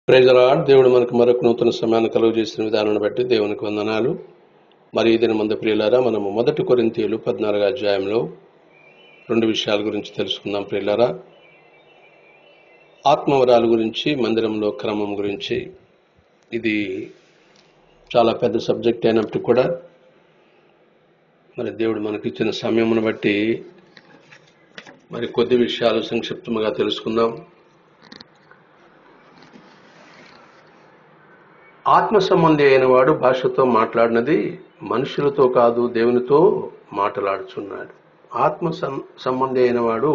Praise the lord. దేవుడు మనకు మరొక నూతన సమయాన్ని కలుగు చేసిన విధానాన్ని బట్టి దేవునికి వందనాలు. మరి ఈ దినమందు ప్రియులారా, మనము 1 కొరింథీయులు 14వ అధ్యాయంలో 2 విషయాల గురించి తెలుసుకుందాం. ప్రియులారా, ఆత్మవరాల గురించి, మందిరంలో క్రమం గురించి. ఇది చాలా పెద్ద సబ్జెక్ట్ అయినప్పుడు కూడా మరి దేవుడు మనకిచ్చిన సమయమును బట్టి మరి కొద్ది విషయాలు సంక్షిప్తంగా తెలుసుకుందాం. ఆత్మ సంబంధి అయిన వాడు భాషతో మాట్లాడినది మనుషులతో కాదు, దేవునితో మాట్లాడుచున్నాడు. ఆత్మ సంబంధి అయిన వాడు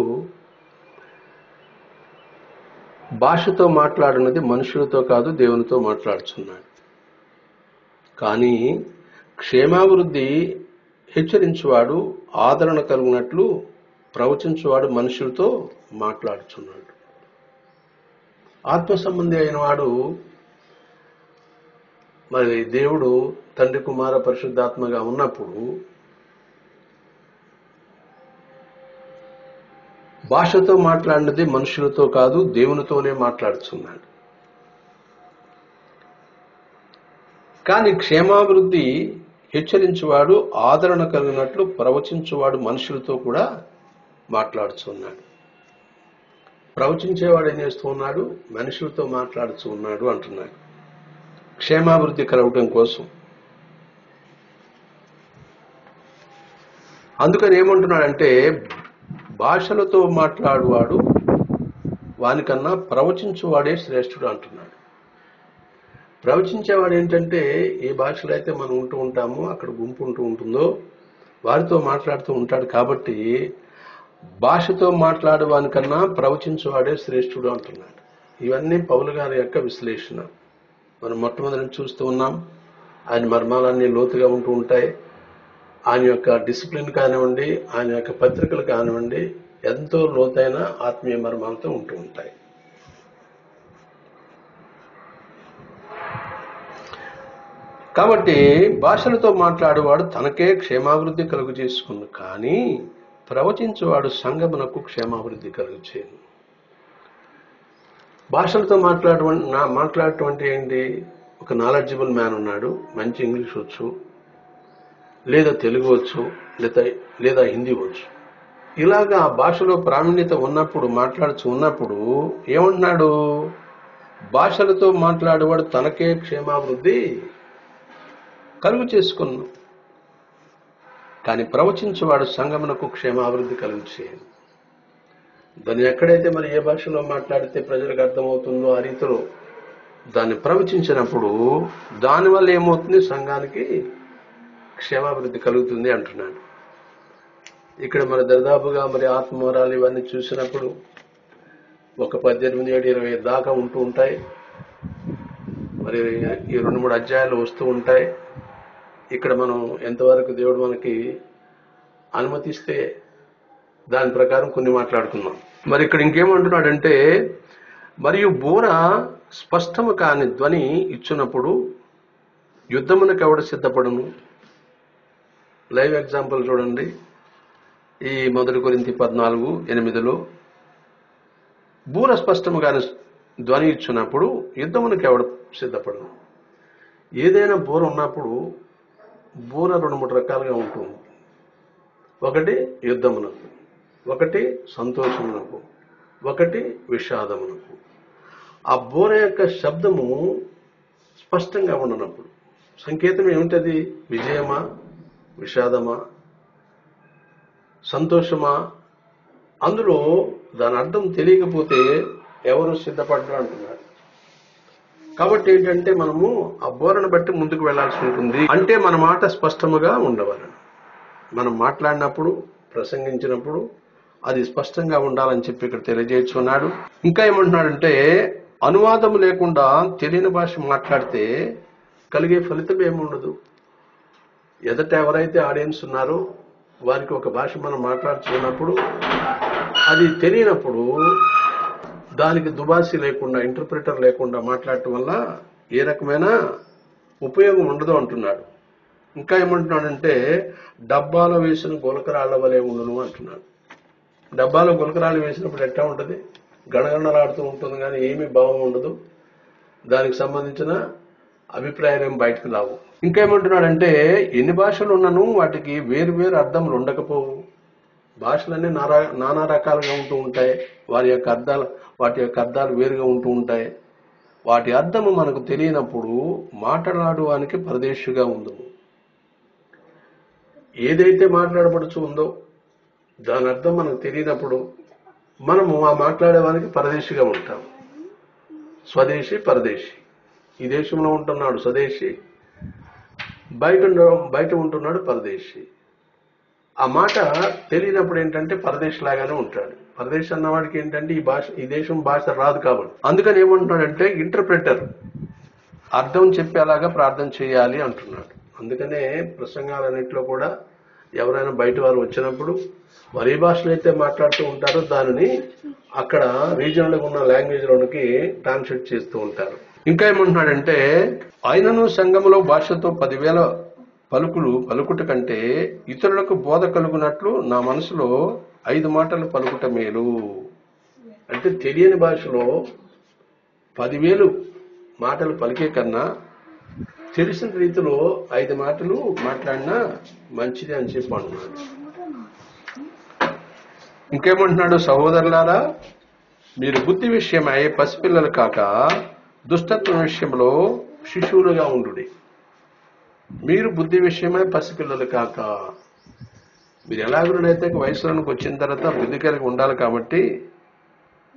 భాషతో మాట్లాడినది మనుషులతో కాదు, దేవునితో మాట్లాడుచున్నాడు. కానీ క్షేమాభివృద్ధి హెచ్చరించువాడు, ఆదరణ కలుగునట్లు ప్రవచించువాడు మనుషులతో మాట్లాడుచున్నాడు. ఆత్మ సంబంధి అయిన వాడు మరి దేవుడు తండ్రి, కుమార, పరిశుద్ధాత్మగా ఉన్నప్పుడు భాషతో మాట్లాడినది మనుషులతో కాదు, దేవునితోనే మాట్లాడుతున్నాడు. కానీ క్షేమాభివృద్ధి హెచ్చరించువాడు, ఆదరణ కలిగినట్లు ప్రవచించువాడు మనుషులతో కూడా మాట్లాడుతున్నాడు. ప్రవచించేవాడు ఏం చేస్తూ ఉన్నాడు? మనుషులతో మాట్లాడుతూ ఉన్నాడు అంటున్నాడు. క్షేమాభివృద్ధి కలగటం కోసం. అందుకని ఏమంటున్నాడంటే, భాషలతో మాట్లాడువాడు వానికన్నా ప్రవచించువాడే శ్రేష్ఠుడు అంటున్నాడు. ప్రవచించేవాడు ఏంటంటే, ఏ భాషలో అయితే మనం ఉంటూ ఉంటామో, అక్కడ గుంపు ఉంటుందో వారితో మాట్లాడుతూ ఉంటాడు. కాబట్టి భాషతో మాట్లాడే వానికన్నా ప్రవచించేవాడే శ్రేష్ఠుడు అంటున్నాడు. ఇవన్నీ పౌలు గారి యొక్క విశ్లేషణ. మనం మొట్టమొదటి చూస్తూ ఉన్నాం. ఆయన మర్మాలన్నీ లోతుగా ఉంటూ ఉంటాయి. ఆయన యొక్క డిసిప్లిన్ కానివ్వండి, ఆయన యొక్క పత్రికలు కానివ్వండి, ఎంతో లోతైన ఆత్మీయ మర్మాలతో ఉంటూ ఉంటాయి. కాబట్టి భాషలతో మాట్లాడేవాడు తనకే క్షేమాభివృద్ధి కలుగు చేసుకును, కానీ ప్రవచించేవాడు సంఘమునకు క్షేమాభివృద్ధి కలుగు చేయను. భాషలతో మాట్లాడటం అంటే ఏంటి? ఒక నాలెడ్జబుల్ మ్యాన్ ఉన్నాడు, మంచి ఇంగ్లీష్ వచ్చు, లేదా తెలుగు వచ్చు, లేదా హిందీ వచ్చు. ఇలాగా భాషలో ప్రావీణ్యత ఉన్నప్పుడు, మాట్లాడుతూ ఉన్నప్పుడు ఏమంటున్నాడు? భాషలతో మాట్లాడేవాడు తనకే క్షేమాభివృద్ధి కలుగు చేసుకున్నాడు, కానీ ప్రవచించేవాడు సంఘమునకు క్షేమాభివృద్ధి కలుగు చేయను. దాన్ని ఎక్కడైతే మరి ఏ భాషలో మాట్లాడితే ప్రజలకు అర్థమవుతుందో ఆ రీతిలో దాన్ని ప్రవచించినప్పుడు దానివల్ల ఏమవుతుంది? సంఘానికి క్షేమాభివృద్ధి కలుగుతుంది అంటున్నాడు. ఇక్కడ మరి దాదాపుగా మరి ఆత్మవరాలు ఇవన్నీ చూసినప్పుడు ఒక 18, 7, 20 దాకా ఉంటూ ఉంటాయి. మరి ఈ 2-3 అధ్యాయాలు వస్తూ ఉంటాయి. ఇక్కడ మనం ఎంతవరకు దేవుడు మనకి అనుమతిస్తే దాని ప్రకారం కొన్ని మాట్లాడుకుందాం. మరి ఇక్కడ ఇంకేమంటున్నాడంటే, మరియు బూర స్పష్టము కాని ధ్వని ఇచ్చినప్పుడు యుద్ధమునకు ఎవడు సిద్ధపడును? లైవ్ ఎగ్జాంపుల్ చూడండి. ఈ 1 కొరింథీ 14:8 బూర స్పష్టము కాని ధ్వని ఇచ్చినప్పుడు యుద్ధమునకు ఎవడు సిద్ధపడును? ఏదైనా బూర ఉన్నప్పుడు బూర 2-3 రకాలుగా ఉంటుంది. ఒకటి యుద్ధమునకు, ఒకటి సంతోషమునకు, ఒకటి విషాదమునకు. ఆ బూర యొక్క శబ్దము స్పష్టంగా ఉండనప్పుడు సంకేతం ఏమిటది? విజయమా, విషాదమా, సంతోషమా? అందులో దాని అర్థం తెలియకపోతే ఎవరు సిద్ధపడరు అంటున్నారు. కాబట్టి ఏంటంటే మనము ఆ బోరను బట్టి ముందుకు వెళ్లాల్సి ఉంటుంది. అంటే మన మాట స్పష్టముగా ఉండవాలని, మనం మాట్లాడినప్పుడు, ప్రసంగించినప్పుడు అది స్పష్టంగా ఉండాలని చెప్పి ఇక్కడ తెలియజేస్తున్నాడు. ఇంకా ఏమంటున్నాడంటే, అనువాదము లేకుండా తెలియని భాష మాట్లాడితే కలిగే ఫలితం ఏముండదు. ఎదట ఎవరైతే ఆడియన్స్ ఉన్నారో వారికి ఒక భాష మనం మాట్లాడుతున్నప్పుడు అది తెలియనప్పుడు దానికి దుబాసి లేకుండా, ఇంటర్ప్రిటర్ లేకుండా మాట్లాడటం వల్ల ఏ రకమైన ఉపయోగం ఉండదు అంటున్నాడు. ఇంకా ఏమంటున్నాడంటే, డబ్బాలో వేసిన గులకరాళ్ల వలె ఉండును అంటున్నాడు. డబ్బాలో గులకరాళ్ళు వేసినప్పుడు ఎట్లా ఉంటుంది? గణగణలాడుతూ ఉంటుంది, కానీ ఏమీ భావం ఉండదు. దానికి సంబంధించిన అభిప్రాయాలు ఏం బయటకు రావు. ఇంకేమంటున్నాడంటే ఎన్ని భాషలు ఉన్నను వాటికి వేరు వేరు అర్థములు ఉండకపోవు. భాషలన్నీ నానా రకాలుగా ఉంటూ ఉంటాయి. వాటి యొక్క అర్థాలు వేరుగా ఉంటూ ఉంటాయి. వాటి అర్థము మనకు తెలియనప్పుడు మాట్లాడడానికి పరదేశిగా ఉందో, ఏదైతే మాట్లాడబడుచు ఉందో దాని అర్థం మనకు తెలియనప్పుడు మనము ఆ మాట్లాడేవానికి పరదేశిగా ఉంటాం. స్వదేశీ పరదేశీ. ఈ దేశంలో ఉంటున్నాడు స్వదేశీ, బయట ఉంటున్నాడు పరదేశీ. ఆ మాట తెలియనప్పుడు ఏంటంటే పరదేశ్ లాగానే ఉంటాడు. పరదేశ్ అన్నవాడికి ఏంటంటే ఈ దేశం భాష రాదు కాబట్టి అందుకని ఏమంటున్నాడంటే ఇంటర్ప్రెటర్ అర్థం చెప్పేలాగా ప్రార్థన చేయాలి అంటున్నాడు. అందుకనే ప్రసంగాలన్నింటిలో కూడా ఎవరైనా బయట వారు వచ్చినప్పుడు వారు ఏ భాషలో అయితే మాట్లాడుతూ ఉంటారో దానిని అక్కడ రీజనల్ ఉన్న లాంగ్వేజ్ లోనికి ట్రాన్స్లేట్ చేస్తూ ఉంటారు. ఇంకా ఏమంటున్నాడంటే ఆయనను సంఘములో భాషతో 10,000 పలుకుట కంటే ఇతరులకు బోధ కలుగునట్లు నా మనసులో 5 మాటలు పలుకుట మేలు. అంటే తెలియని భాషలో 10,000 మాటలు పలికే కన్నా తెలిసిన రీతిలో 5 మాటలు మాట్లాడినా మంచిది అని చెప్పి అంటున్నాడు. ఇంకేమంటున్నాడు, సహోదరులారా మీరు బుద్ధి విషయమై పసిపిల్లలు కాక దుష్టత్వం విషయంలో శిశువులుగా ఉండుడి. మీరు బుద్ధి విషయమై పసిపిల్లలు కాక, మీరు ఎలాగునైతే వయసులోకి వచ్చిన తర్వాత బుద్ధి కలిగి ఉండాలి కాబట్టి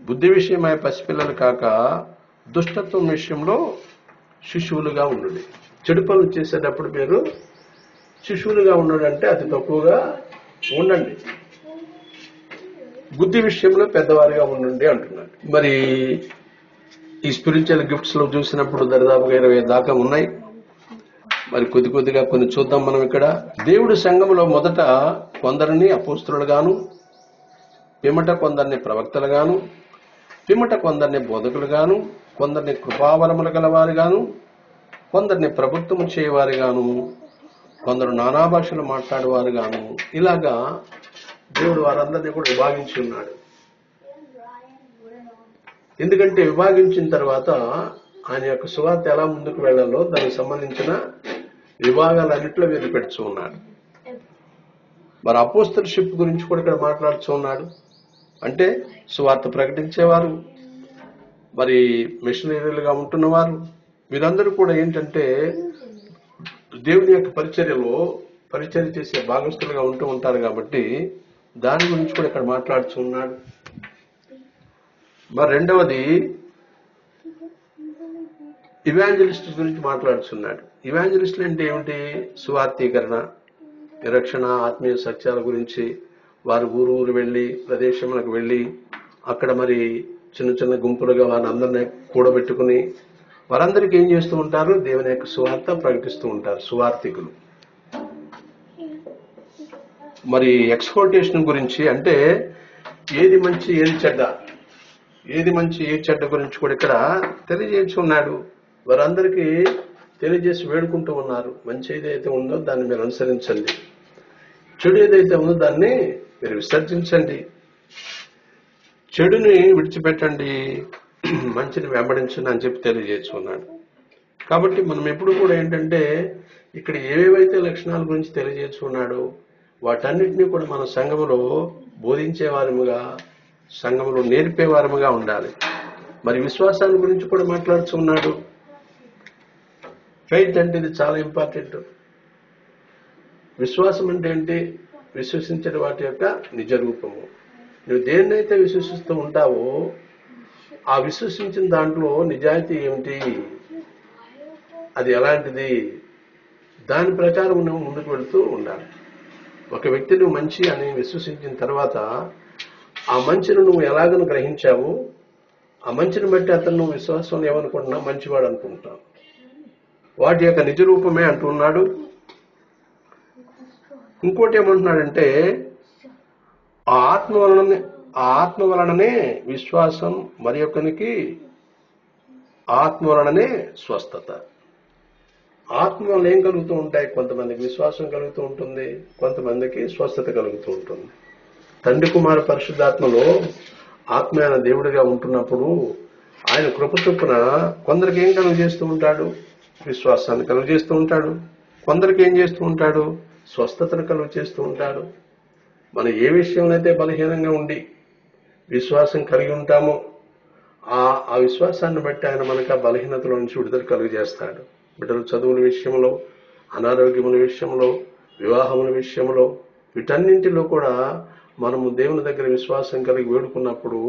బుద్ధి విషయమై పసిపిల్లలు కాక దుష్టత్వం విషయంలో శిశువులుగా ఉండుడి. చెడు పనులు చేసేటప్పుడు మీరు శిశువులుగా ఉండడంటే అతి తక్కువగా ఉండండి, బుద్ధి విషయంలో పెద్దవారిగా ఉండండి అంటున్నాడు. మరి ఈ స్పిరిచువల్ గిఫ్ట్స్ లో చూసినప్పుడు దరిదాపుగా 20 దాకా ఉన్నాయి. మరి కొద్దిగా కొన్ని చూద్దాం మనం. ఇక్కడ దేవుడు సంఘములో మొదట కొందరిని అపోస్తలుగాను, పిమ్మట కొందరిని ప్రవక్తలుగాను, పిమ్మట కొందరిని బోధకులుగాను, కొందరిని కృపావరములు గలవారిగాను, కొందరిని ప్రభుత్వము చేయవారిగాను, కొందరు నానా భాషలు మాట్లాడేవారుగాను, ఇలాగా దేవుడు వారందరినీ కూడా విభాగించి ఉన్నాడు. ఎందుకంటే విభాగించిన తర్వాత ఆయన యొక్క సువార్త ఎలా ముందుకు వెళ్లాలో దానికి సంబంధించిన విభాగాలన్నింటిలో వీరు పెడుతూ ఉన్నాడు. మరి అపోస్తలషిప్ గురించి కూడా ఇక్కడ మాట్లాడుతూ ఉన్నాడు. అంటే సువార్త ప్రకటించేవారు, మరి మిషనరీలుగా ఉంటున్నవారు, వీరందరూ కూడా ఏంటంటే దేవుని యొక్క పరిచర్య చేసే భాగస్తులుగా ఉంటూ ఉంటారు కాబట్టి దాని గురించి కూడా ఇక్కడ మాట్లాడుతూ ఉన్నాడు. మరి రెండవది ఇవాంజలిస్ట్ గురించి మాట్లాడుతున్నాడు. ఇవాంజలిస్టులు అంటే ఏమిటి? సువార్తీకరణ, రక్షణ, ఆత్మీయ సత్యాల గురించి వారు ఊరు వెళ్లి ప్రదేశములకు వెళ్లి అక్కడ మరి చిన్న గుంపులుగా వారందరినీ కూడబెట్టుకుని వారందరికీ ఏం చేస్తూ ఉంటారు? దేవుని యొక్క సువార్త ప్రకటిస్తూ ఉంటారు సువార్థికులు. మరి ఎక్స్పోర్టేషన్ గురించి అంటే ఏది మంచి ఏది చెడ్డ, ఏది మంచి ఏది చెడ్డ గురించి కూడా ఇక్కడ తెలియజేస్తున్నాడు. వారందరికీ తెలియజేసి వేడుకుంటూ ఉన్నారు. మంచి ఏదైతే ఉందో దాన్ని మీరు అనుసరించండి, చెడు ఏదైతే ఉందో దాన్ని మీరు విసర్జించండి, చెడుని విడిచిపెట్టండి, మంచిని వెంబడించండి అని చెప్పి తెలియజేస్తున్నాడు. కాబట్టి మనం ఎప్పుడు కూడా ఏంటంటే ఇక్కడ ఏవేవైతే లక్షణాల గురించి తెలియజేస్తున్నాడో వాటన్నిటినీ కూడా మన సంఘములో బోధించేవారముగా, సంఘములో నేర్పేవారముగా ఉండాలి. మరి విశ్వాసాల గురించి కూడా మాట్లాడుతున్నాడు. ఫెయిత్ అంటే ఇది చాలా ఇంపార్టెంట్. విశ్వాసం అంటే ఏంటి? విశ్వసించే వాటి యొక్క నిజ రూపము. నువ్వు దేన్నైతే విశ్వసిస్తూ ఉంటావో ఆ విశ్వసించిన దాంట్లో నిజాయితీ ఏమిటి, అది ఎలాంటిది, దాని ప్రకారం నువ్వు ముందుకు వెళుతూ ఉండాలి. ఒక వ్యక్తి నువ్వు మంచి అని విశ్వసించిన తర్వాత ఆ మంచిని నువ్వు ఎలాగను గ్రహించావు, ఆ మంచిని బట్టి అతను నువ్వు విశ్వాసం ఏమనుకుంటున్నావు? మంచివాడు అనుకుంటావు. వాటి యొక్క నిజ రూపమే అంటున్నాడు. ఇంకోటి ఏమంటున్నాడంటే ఆ ఆత్మ వలననే విశ్వాసం, మరి ఒకరికి ఆత్మ వలననే స్వస్థత. ఆత్మ వలన ఏం కలుగుతూ ఉంటాయి? కొంతమందికి విశ్వాసం కలుగుతూ ఉంటుంది, కొంతమందికి స్వస్థత కలుగుతూ ఉంటుంది. తండ్రి కుమార పరిశుద్ధాత్మలో ఆత్మ అయిన దేవుడిగా ఉంటున్నప్పుడు ఆయన కృప చొప్పున కొందరికి ఏం కలుగు చేస్తూ ఉంటాడు? విశ్వాసాన్ని కలుగు చేస్తూ ఉంటాడు. కొందరికి ఏం చేస్తూ ఉంటాడు? స్వస్థతను కలుగు చేస్తూ ఉంటాడు. మనం ఏ విషయంలో అయితే బలహీనంగా ఉండి విశ్వాసం కలిగి ఉంటామో ఆ విశ్వాసాన్ని బట్టి ఆయన మనకు ఆ బలహీనతలో నుంచి విడుదల కలుగు చేస్తాడు. బిడ్డల చదువుల విషయంలో, అనారోగ్యముల విషయంలో, వివాహముల విషయంలో, వీటన్నింటిలో కూడా మనము దేవుని దగ్గర విశ్వాసం కలిగి వేడుకున్నప్పుడు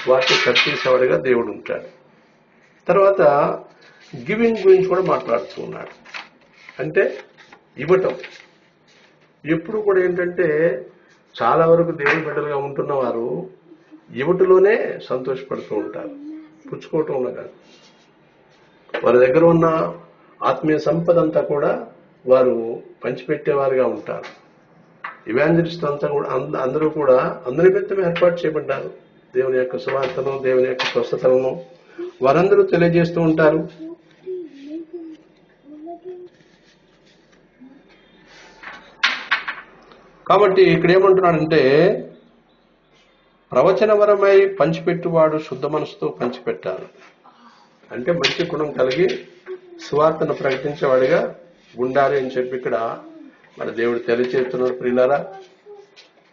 వాటిని కట్టేసేవాడిగా దేవుడు ఉంటాడు. తర్వాత గివింగ్ గురించి కూడా మాట్లాడుతూ ఉన్నాడు. అంటే ఇవ్వటం. ఎప్పుడు కూడా ఏంటంటే చాలా వరకు దేవుని బిడ్డలుగా ఉంటున్న వారు ఇవ్వటంలోనే సంతోషపడుతూ ఉంటారు, పుచ్చుకోవటంలో కాదు. వారి దగ్గర ఉన్న ఆత్మీయ సంపద అంతా కూడా వారు పంచిపెట్టేవారుగా ఉంటారు. ఇవాంజలిస్ట్ అంతా కూడా అందరూ కూడా అందరి నిమిత్తం ఏర్పాటు చేయబడ్డారు. దేవుని యొక్క సువార్తను, దేవుని యొక్క స్వస్థతలను వారందరూ తెలియజేస్తూ ఉంటారు. కాబట్టి ఇక్కడ ఏమంటున్నాడంటే, ప్రవచనవరమై పంచిపెట్టువాడు శుద్ధ మనసుతో పంచిపెట్టాలి. అంటే మంచి గుణం కలిగి సువార్తను ప్రకటించేవాడిగా ఉండాలి అని చెప్పి ఇక్కడ మరి దేవుడు తెలియజేస్తున్నాడు. ప్రియులారా,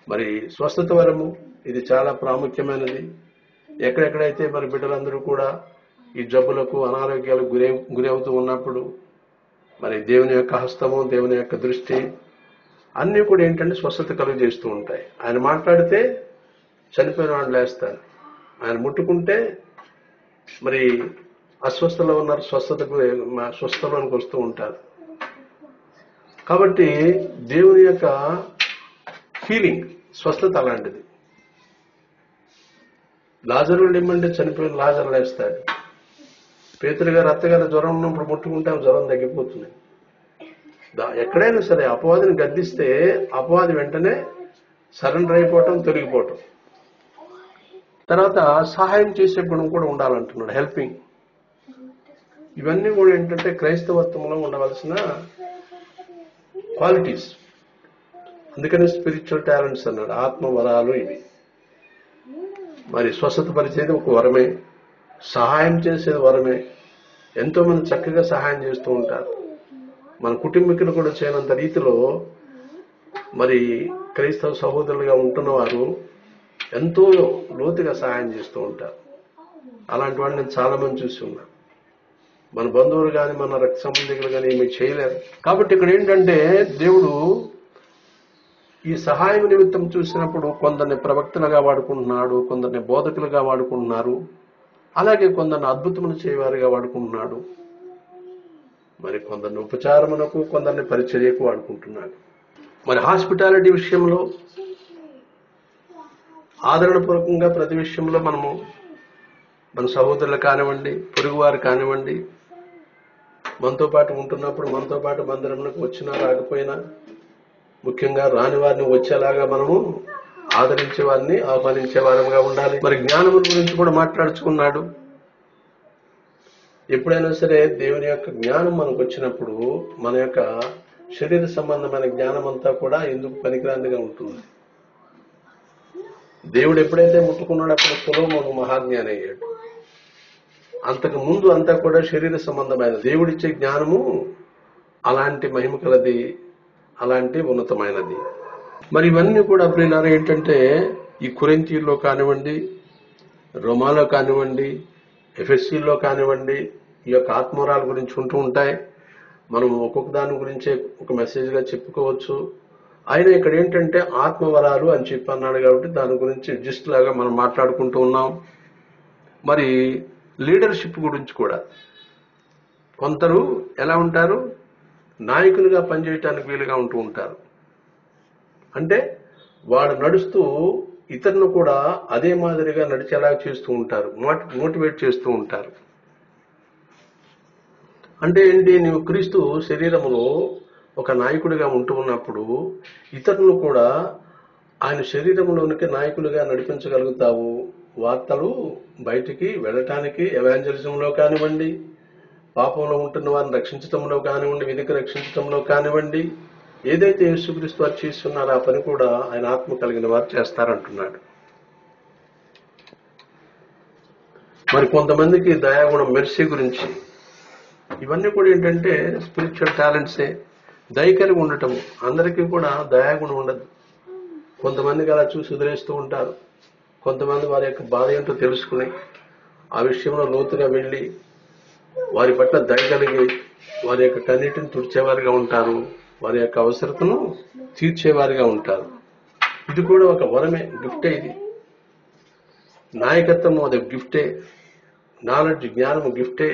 మరి స్వస్థత వరము ఇది చాలా ప్రాముఖ్యమైనది. ఎక్కడెక్కడైతే మరి బిడ్డలందరూ కూడా ఈ జబ్బులకు, అనారోగ్యాలకు గురవుతూ ఉన్నప్పుడు మరి దేవుని యొక్క హస్తము, దేవుని యొక్క దృష్టి అన్నీ కూడా ఏంటంటే స్వస్థత కలుగు చేస్తూ ఉంటాయి. ఆయన మాట్లాడితే చనిపోయిన వాళ్ళు లేస్తారు. ఆయన ముట్టుకుంటే మరి అస్వస్థలో ఉన్నారు స్వస్థలోనికి వస్తూ ఉంటారు. కాబట్టి దేవుని యొక్క ఫీలింగ్, స్వస్థత అలాంటిది. లాజరు ఇమ్మంటే చనిపోయిన లాజరు లేస్తాడు. పేతురు గారు, అత్తగారు జ్వరం ఉన్నప్పుడు ముట్టుకుంటే జ్వరం తగ్గిపోతుంది. ఎక్కడైనా సరే అపవాదిని గద్దిస్తే అపవాది వెంటనే సరెండర్ అయిపోవటం, తొలగిపోవటం. తర్వాత సహాయం చేసే గుణం కూడా ఉండాలంటున్నాడు, హెల్పింగ్. ఇవన్నీ కూడా ఏంటంటే క్రైస్తవత్వంలో ఉండవలసిన క్వాలిటీస్. అందుకని స్పిరిచువల్ టాలెంట్స్ అన్నాడు, ఆత్మ వరాలు ఇవి. మరి స్వస్థత పరిచేది ఒక వరమే, సహాయం చేసేది వరమే. ఎంతో మంది చక్కగా సహాయం చేస్తూ ఉంటారు. మన కుటుంబీకులు కూడా చేయనంత రీతిలో మరి క్రైస్తవ సహోదరులుగా ఉంటున్న వారు ఎంతో లోతుగా సహాయం చేస్తూ ఉంటారు. అలాంటి వాడిని నేను చాలా మంది చూసి ఉన్నా. మన బంధువులు కానీ, మన రక్త సంబంధికులు కానీ ఏమి చేయలేరు. కాబట్టి ఇక్కడ ఏంటంటే దేవుడు ఈ సహాయం నిమిత్తం చూసినప్పుడు కొందరిని ప్రవక్తలుగా వాడుకుంటున్నాడు, కొందరిని బోధకులుగా వాడుకుంటున్నారు, అలాగే కొందరిని అద్భుతములు చేయవారుగా వాడుకుంటున్నాడు, మరి కొందరిని ఉపచారమునకు, కొందరిని పరిచర్యకు వాడుకుంటున్నాడు. మరి హాస్పిటాలిటీ విషయంలో ఆదరణపూర్వకంగా ప్రతి విషయంలో మనము మన సహోదరులు కానివ్వండి, పొరుగువారు కానివ్వండి, మనతో పాటు ఉంటున్నప్పుడు, మనతో పాటు మందిరంలోకి వచ్చినా రాకపోయినా, ముఖ్యంగా రాని వారిని వచ్చేలాగా మనము ఆదరించే వారిని, ఆహ్వానించే వారంగా ఉండాలి. మరి జ్ఞానముల గురించి కూడా మాట్లాడుచుకున్నాడు. ఎప్పుడైనా సరే దేవుని యొక్క జ్ఞానం మనకు వచ్చినప్పుడు మన యొక్క శరీర సంబంధమైన జ్ఞానం అంతా కూడా ఎందుకు పనికిరాందిగా ఉంటుంది. దేవుడు ఎప్పుడైతే ముట్టుకున్నాడు అప్పుడు సొలొమోను మహాజ్ఞాని అయ్యాడు. అంతకు ముందు అంతా కూడా శరీర సంబంధమైన దేవుడిచ్చే జ్ఞానము అలాంటి మహిమ కలది, అలాంటి ఉన్నతమైనది. మరి ఇవన్నీ కూడా ప్రియులారా ఏంటంటే ఈ కొరింథీయుల్లో కానివ్వండి, రోమాలో కానివ్వండి, ఎఫెసీల్లో కానివ్వండి, ఈ యొక్క ఆత్మవరాల గురించి ఉంటూ ఉంటాయి. మనం ఒక్కొక్క దాని గురించే ఒక మెసేజ్గా చెప్పుకోవచ్చు. ఆయన ఇక్కడ ఏంటంటే ఆత్మవరాలు అని చెప్పి అన్నాడు కాబట్టి దాని గురించి జిస్ట్ లాగా మనం మాట్లాడుకుంటూ ఉన్నాం. మరి లీడర్షిప్ గురించి కూడా కొందరు ఎలా ఉంటారు, నాయకులుగా పనిచేయటానికి వీలుగా ఉంటూ ఉంటారు. అంటే వాడు నడుస్తూ ఇతరులను కూడా అదే మాదిరిగా నడిచేలా చేస్తూ ఉంటారు, మోటివేట్ చేస్తూ ఉంటారు. అంటే ఏంటి, నీవు క్రీస్తు శరీరములో ఒక నాయకుడిగా ఉంటూ ఉన్నప్పుడు ఇతరులను కూడా ఆయన శరీరంలోనికి నాయకులుగా నడిపించగలుగుతావు. వార్తలు బయటికి వెళ్ళటానికి ఎవాంజలిజంలో కానివ్వండి, పాపంలో ఉంటున్న వారిని రక్షించడంలో కానివ్వండి, విధికి రక్షించడంలో కానివ్వండి, ఏదైతే యేసుక్రీస్తు వారు చేస్తున్నారో ఆ పని కూడా ఆయన ఆత్మ కలిగిన వారు చేస్తారంటున్నాడు. మరి కొంతమందికి దయాగుణం, మెర్సీ గురించి. ఇవన్నీ కూడా ఏంటంటే స్పిరిచువల్ టాలెంట్సే. దయ కలిగి ఉండటం. అందరికీ కూడా దయాగుణం ఉండదు. కొంతమందికి అలా చూసి వదిలేస్తూ ఉంటారు. కొంతమంది వారి యొక్క బాధ ఏంటో తెలుసుకుని ఆ విషయంలో లోతుగా వెళ్ళి వారి పట్ల దయ కలిగి వారి యొక్క కన్నీటిని తుడిచేవారిగా ఉంటారు. వారి యొక్క అవసరతను తీర్చేవారిగా ఉంటారు. ఇది కూడా ఒక వరమే, గిఫ్టే. ఇది నాయకత్వం అది గిఫ్టే, నాలెడ్జ్, జ్ఞానము గిఫ్టే.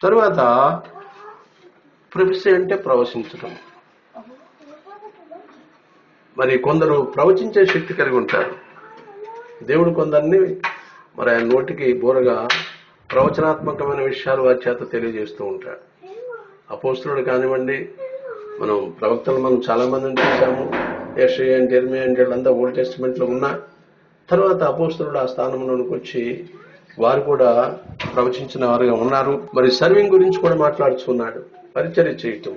తర్వాత ప్రొఫెసీ అంటే ప్రవచించడం. మరి కొందరు ప్రవచించే శక్తి కలిగి ఉంటారు. దేవుడు కొందరిని మరి ఆయన నోటికి బోరగా ప్రవచనాత్మకమైన విషయాలు వారి చేత తెలియజేస్తూ ఉంటాడు. అపోస్తలుడు కానివ్వండి, మనం ప్రవక్తలు మనం చాలా మందిని చూసాము. యెషయా అంటే, యెర్మీయా అంటే వీళ్ళంతా ఓల్డ్ టెస్టిమెంట్ లో ఉన్న తర్వాత అపోస్తలుడు ఆ స్థానంలోనికి వచ్చి వారు కూడా ప్రవచించిన వారుగా ఉన్నారు. మరి సర్వింగ్ గురించి కూడా మాట్లాడుతున్నాడు. పరిచర్య చేయటం.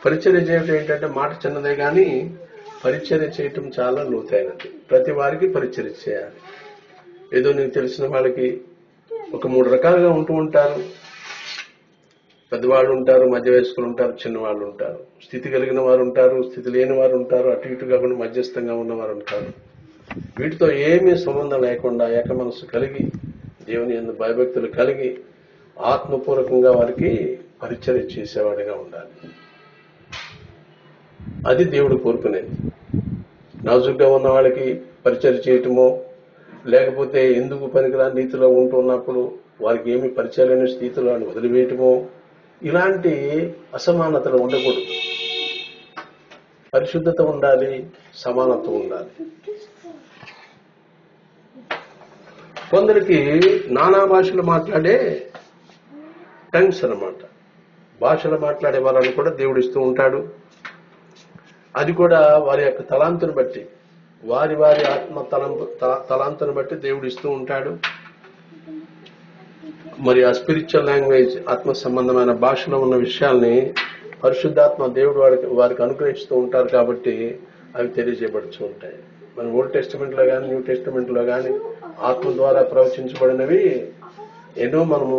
పరిచర్య చేయటం ఏంటంటే మాట చిన్నదే కానీ పరిచర్య చేయటం చాలా లోతైనది. ప్రతి వారికి పరిచర్య చేయాలి. ఏదో నీకు తెలిసిన వాళ్ళకి ఒక 3 రకాలుగా ఉంటూ ఉంటారు. పెద్దవాళ్ళు ఉంటారు, మధ్య వయస్కులు ఉంటారు, చిన్నవాళ్ళు ఉంటారు, స్థితి కలిగిన వారు ఉంటారు, స్థితి లేని వారు ఉంటారు, అటు ఇటు కాకుండా మధ్యస్థంగా ఉన్నవారు ఉంటారు. వీటితో ఏమీ సంబంధం లేకుండా ఏక మనసు కలిగి దేవుని యందు భయభక్తులు కలిగి ఆత్మపూర్వకంగా వారికి పరిచర్య చేసేవాడిగా ఉండాలి. అది దేవుడు కోరుకునేది. నాజుగ్గా ఉన్న వాళ్ళకి పరిచర్య చేయటమో, లేకపోతే ఎందుకు పనికిరాని రీతిలో ఉంటున్నప్పుడు వారికి ఏమి పరిచయం లేని స్థితిలో వదిలివేయటమో, ఇలాంటి అసమానతలు ఉండకూడదు. పరిశుద్ధత ఉండాలి, సమానత్వం ఉండాలి. కొందరికి నానా భాషలు మాట్లాడే టంగ్స్ అన్నమాట. భాషలు మాట్లాడే వాళ్ళని కూడా దేవుడు ఇస్తూ ఉంటాడు. అది కూడా వారి యొక్క తలాంతుని బట్టి, వారి వారి ఆత్మ తలాంతుని బట్టి దేవుడు ఇస్తూ ఉంటాడు. మరి ఆ స్పిరిచువల్ లాంగ్వేజ్, ఆత్మ సంబంధమైన భాషలో ఉన్న విషయాల్ని పరిశుద్ధాత్మ దేవుడు వారికి అనుగ్రహిస్తూ ఉంటారు. కాబట్టి అవి తెలియజేయబడుతూ ఉంటాయి. మన ఓల్డ్ టెస్టిమెంట్ లో కానీ న్యూ టెస్టిమెంట్ లో కానీ ఆత్మ ద్వారా ప్రవచించబడినవి ఎన్నో మనము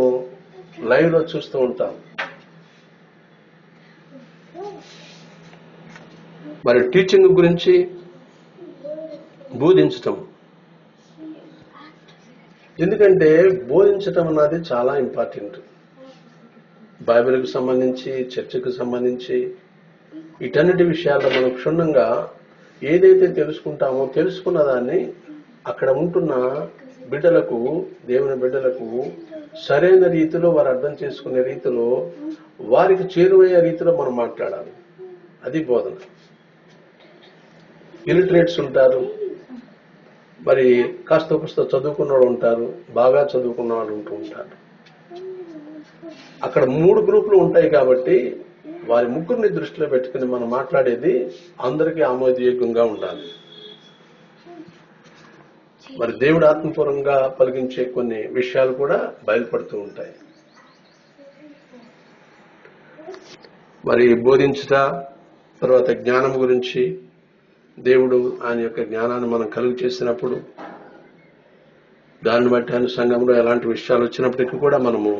లైవ్ లో చూస్తూ ఉంటాం. మరి టీచింగ్ గురించి బోధించటం. ఎందుకంటే బోధించటం అన్నది చాలా ఇంపార్టెంట్. బైబిల్కి సంబంధించి, చర్చకు సంబంధించి వీటన్నిటి విషయాల్లో మనం క్షుణ్ణంగా ఏదైతే తెలుసుకుంటామో తెలుసుకున్న దాన్ని అక్కడ ఉంటున్న బిడ్డలకు, దేవుని బిడ్డలకు సరైన రీతిలో వారు అర్థం చేసుకునే రీతిలో వారికి చేరువయ్యే రీతిలో మనం మాట్లాడాలి. అది బోధన. ఇలిటరేట్స్ ఉంటారు, మరి కాస్త పుస్త చదువుకున్న వాళ్ళు ఉంటారు, బాగా చదువుకున్న వాళ్ళు ఉంటూ ఉంటారు. అక్కడ 3 గ్రూపులు ఉంటాయి. కాబట్టి వారి ముగ్గురిని దృష్టిలో పెట్టుకుని మనం మాట్లాడేది అందరికీ ఆమోదయోగ్యంగా ఉండాలి. మరి దేవుడు ఆత్మపూర్వంగా పలికించే కొన్ని విషయాలు కూడా బయలుపడుతూ ఉంటాయి. మరి బోధించుట, తర్వాత జ్ఞానం గురించి దేవుడు ఆయన యొక్క జ్ఞానాన్ని మనం కలుగు చేసినప్పుడు దాన్ని బట్టి ఆయన సంఘంలో ఎలాంటి విషయాలు వచ్చినప్పటికీ కూడా మనము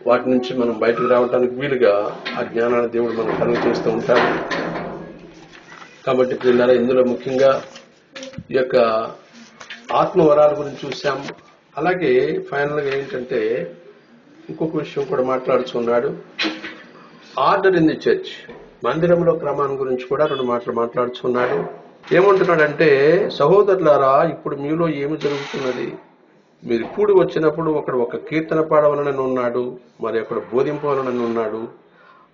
వాటి నుంచి మనం బయటకు రావడానికి వీలుగా ఆ జ్ఞానాన్ని దేవుడు మనం కలుగు చేస్తూ ఉంటాడు. కాబట్టి పిల్లల ఇందులో ముఖ్యంగా ఈ యొక్క ఆత్మవరాల గురించి చూసాం. అలాగే ఫైనల్ గా ఏంటంటే ఇంకొక విషయం కూడా మాట్లాడుతున్నాడు. ఆర్డర్ ఇన్ ది చర్చ్, మందిరంలో క్రమాన్ని గురించి కూడా 2 మాటలు మాట్లాడుతున్నాడు. ఏమంటున్నాడంటే, సహోదరులారా, ఇప్పుడు మీలో ఏమి జరుగుతున్నది? మీరు కూడి వచ్చినప్పుడు ఒకడు ఒక కీర్తన పాడవలనని ఉన్నాడు, మరి ఒకడు బోధింపవలనని ఉన్నాడు,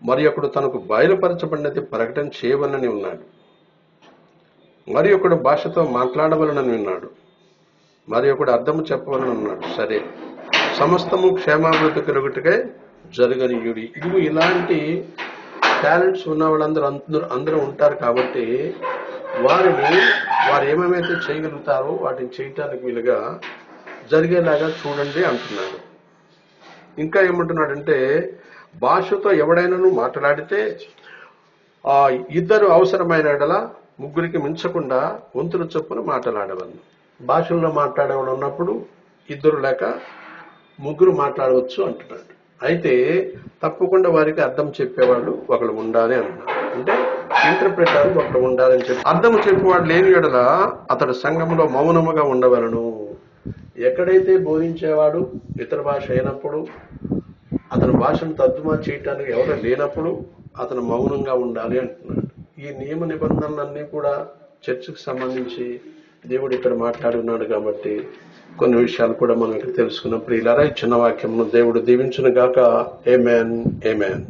మరి ఒకడు తనకు బయలుపరచబడినది ప్రకటన చేయవలనని ఉన్నాడు, మరి ఒకడు భాషతో మాట్లాడవలనని ఉన్నాడు, మరి ఒకడు అర్థము చెప్పవలని ఉన్నాడు. సరే, సమస్తము క్షేమాభివృద్ధి కలుగుటకే జరగనీయుడి. ఇదిగో ఇలాంటి టాలెంట్స్ ఉన్న వాళ్ళందరూ అందరూ ఉంటారు. కాబట్టి వారు ఏమేమైతే చేయగలుగుతారో వాటిని చేయటానికి వీలుగా జరిగేలాగా చూడండి అంటున్నాడు. ఇంకా ఏమంటున్నాడంటే, భాషతో ఎవడైనాను మాట్లాడితే ఆ 2 అవసరమైన ఎడల 3కి మించకుండా వంతుల చొప్పున మాట్లాడవలను. భాషల్లో మాట్లాడేవాడు ఉన్నప్పుడు 2 లేక 3 మాట్లాడవచ్చు అంటున్నాడు. అయితే తప్పకుండా వారికి అర్థం చెప్పేవాళ్ళు ఒకళ్ళు ఉండాలి అంటున్నాడు. అంటే ఇంటర్ప్రిటర్ ఒకళ్ళు ఉండాలని చెప్పి, అర్థం చెప్పేవాడు లేని యెడల అతడు సంఘంలో మౌనముగా ఉండవలను. ఎక్కడైతే బోధించేవాడు ఇతర భాష అయినప్పుడు, అతని భాషను తర్జుమా చేయటానికి ఎవరు లేనప్పుడు అతను మౌనంగా ఉండాలి అంటున్నాడు. ఈ నియమ నిబంధనలన్నీ కూడా చర్చికి సంబంధించి దేవుడు ఇక్కడ మాట్లాడి ఉన్నాడు కాబట్టి కొన్ని విషయాలు కూడా మనం ఇక్కడ తెలుసుకున్నాం. ప్రియులారా, ఈ చిన్న వాక్యమును దేవుడు దీవించును గాక. ఆమేన్, ఆమేన్.